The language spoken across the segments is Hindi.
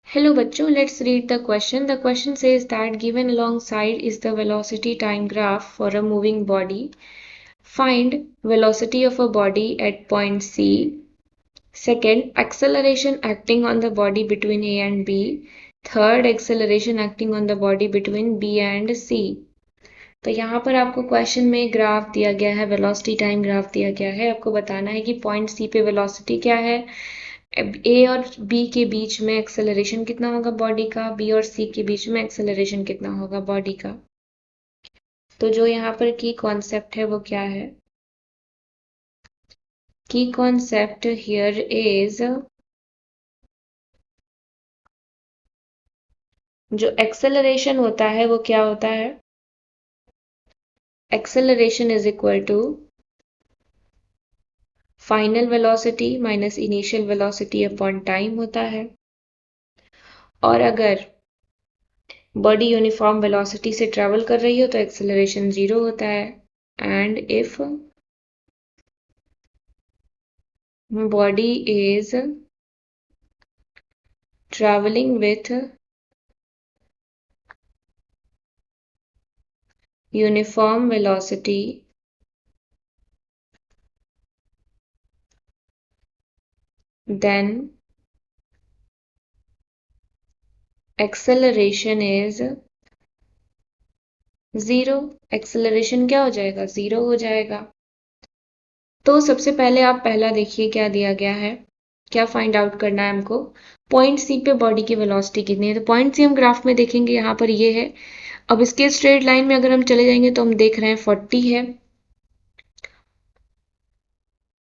Hello बच्चों, let's read the question. The question says that given alongside is the velocity time graph for a moving body. Find velocity of a body at point C. Second, acceleration acting on the body between A and B. Third, acceleration acting on the body between B and C. तो यहाँ पर आपको क्वेश्चन में ग्राफ दिया गया है, वेलोसिटी टाइम ग्राफ दिया गया है। आपको बताना है कि पॉइंट सी पे वेलोसिटी क्या है, ए और बी के बीच में एक्सेलरेशन कितना होगा बॉडी का, बी और सी के बीच में एक्सेलरेशन कितना होगा बॉडी का। तो जो यहाँ पर की कॉन्सेप्ट है वो क्या है? की कॉन्सेप्ट हियर इज जो एक्सेलरेशन होता है वो क्या होता है? Acceleration is equal to final velocity minus initial velocity upon time होता है। और अगर बॉडी यूनिफॉर्म वेलोसिटी से ट्रेवल कर रही हो तो एक्सेलरेशन 0 होता है। And if body is traveling with uniform velocity, then acceleration is 0। Acceleration क्या हो जाएगा? 0 हो जाएगा। तो सबसे पहले आप पहला देखिए क्या दिया गया है, क्या फाइंड आउट करना है हमको। पॉइंट सी पे बॉडी की वेलोसिटी कितनी है? तो पॉइंट सी हम ग्राफ में देखेंगे, यहाँ पर ये है। अब इसके स्ट्रेट लाइन में अगर हम चले जाएंगे तो हम देख रहे हैं 40 है।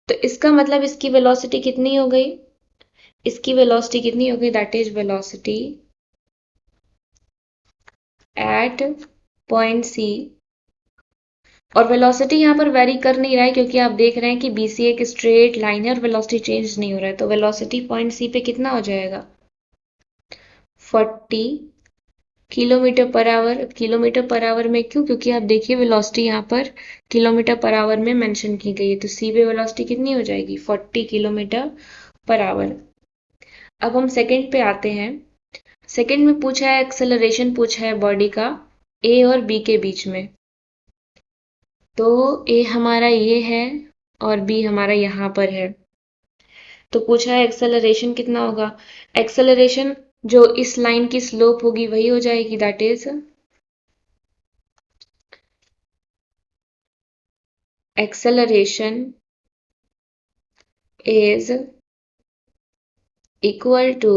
तो इसका मतलब इसकी वेलोसिटी कितनी हो गई? इसकी वेलोसिटी कितनी हो गई? That is velocity at point C. और वेलोसिटी यहाँ पर वेरी कर नहीं रहा है क्योंकि आप देख रहे हैं कि बीसी एक स्ट्रेट लाइन है और वेलोसिटी चेंज नहीं हो रहा है। तो वेलोसिटी पॉइंट सी पे कितना हो जाएगा? 40 kilometre per hour. Kilometre per hour में क्यों? क्योंकि आप देखिए वेलोसिटी यहाँ पर किलोमीटर पर आवर में मेंशन की गई है। तो सी पे वेलोसिटी कितनी हो जाएगी? 40 किलोमीटर पर आवर। अब हम सेकंड पे आते हैं। सेकंड में पूछा है एक्सेलरेशन, पूछा है बॉडी का ए और बी के बीच में। तो ए हमारा ये है और बी हमारा यहाँ पर है। तो पूछा है एक्सेलरेशन कितना होगा। एक्सेलरेशन जो इस लाइन की स्लोप होगी वही हो जाएगी, that is acceleration is equal to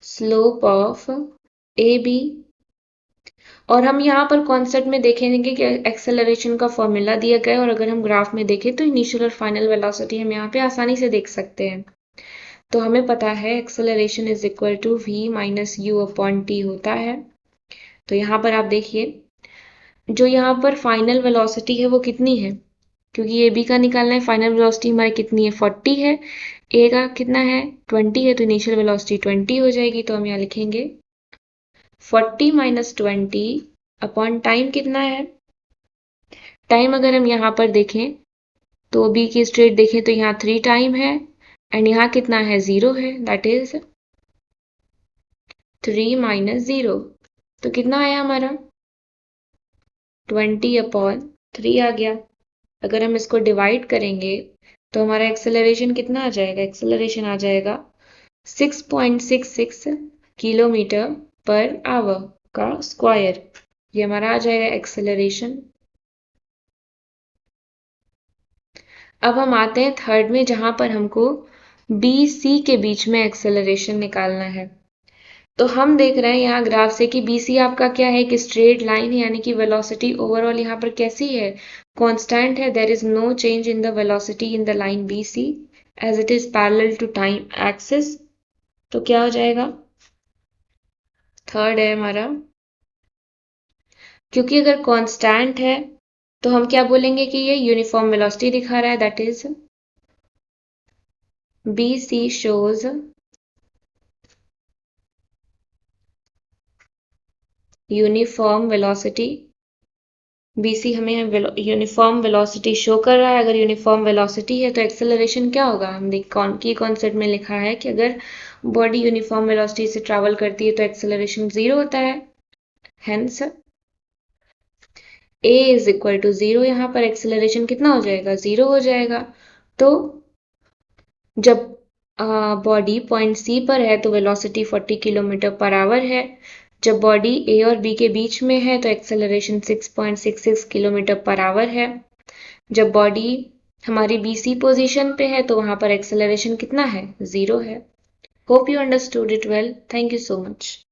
slope of A B. और हम यहाँ पर कॉन्सेप्ट में देखेंगे कि एक्सेलरेशन का फॉर्मूला दिया गया है और अगर हम ग्राफ में देखें तो इनिशियल और फाइनल वेलोसिटी हम यहाँ पे आसानी से देख सकते हैं। तो हमें पता है acceleration is equal to v minus u upon t होता है। तो यहाँ पर आप देखिए जो यहाँ पर फाइनल वेलोसिटी है वो कितनी है, क्योंकि ए बी का निकालना है। फाइनल वेलोसिटी हमारी कितनी है? 40 है। ए का कितना है? 20 है। तो इनिशियल वेलोसिटी 20 हो जाएगी। तो हम यहाँ लिखेंगे 40 माइनस 20 अपॉन टाइम कितना है? टाइम अगर हम यहाँ पर देखें तो बी की स्ट्रेट देखें तो यहाँ 3 टाइम है एंड यहाँ कितना है? 0 है। That is 3 minus 0। तो कितना आया हमारा? 20 अपॉन 3 आ गया। अगर हम इसको डिवाइड करेंगे तो हमारा एक्सेलरेशन कितना आ जाएगा? एक्सेलरेशन आ जाएगा 6.66 किलोमीटर पर आवर का स्क्वायर। ये हमारा आ जाएगा एक्सेलरेशन। अब हम आते हैं थर्ड में, जहां पर हमको बी सी के बीच में एक्सेलरेशन निकालना है। तो हम देख रहे हैं यहाँ ग्राफ से कि बी सी आपका क्या है? कि स्ट्रेट लाइन है, यानी कि वेलोसिटी ओवरऑल यहाँ पर कैसी है? कांस्टेंट है। There is no change in the velocity in the line B C as it is parallel to time axis. तो क्या हो जाएगा? थर्ड है हमारा। क्योंकि अगर कांस्टेंट है तो हम क्या बोलेंगे कि ये यूनिफॉर्म वेलोसिटी दिखा रहा है, that is B C shows uniform velocity. BC हमें यूनिफॉर्म वेलोसिटी शो कर रहा है। अगर यूनिफॉर्म वेलोसिटी है तो एक्सेलरेशन क्या होगा? हम देख कौन की कॉन्सेप्ट में लिखा है कि अगर बॉडी यूनिफॉर्म वेलोसिटी से ट्रैवल करती है तो एक्सेलरेशन 0 होता है। Hence a is equal to 0, यहाँ पर एक्सेलरेशन कितना हो जाएगा, 0 हो जाएगा। तो जब बॉडी पॉइंट सी पर है तो वेलोसिटी 40 किलोमीटर पर आवर है। जब बॉडी ए और बी के बीच में है तो एक्सेलरेशन 6.66 किलोमीटर पर आवर है। जब बॉडी हमारी बी सी पोजिशन पे है तो वहां पर एक्सेलरेशन कितना है, 0 है। Hope you understood it well. Thank you so much.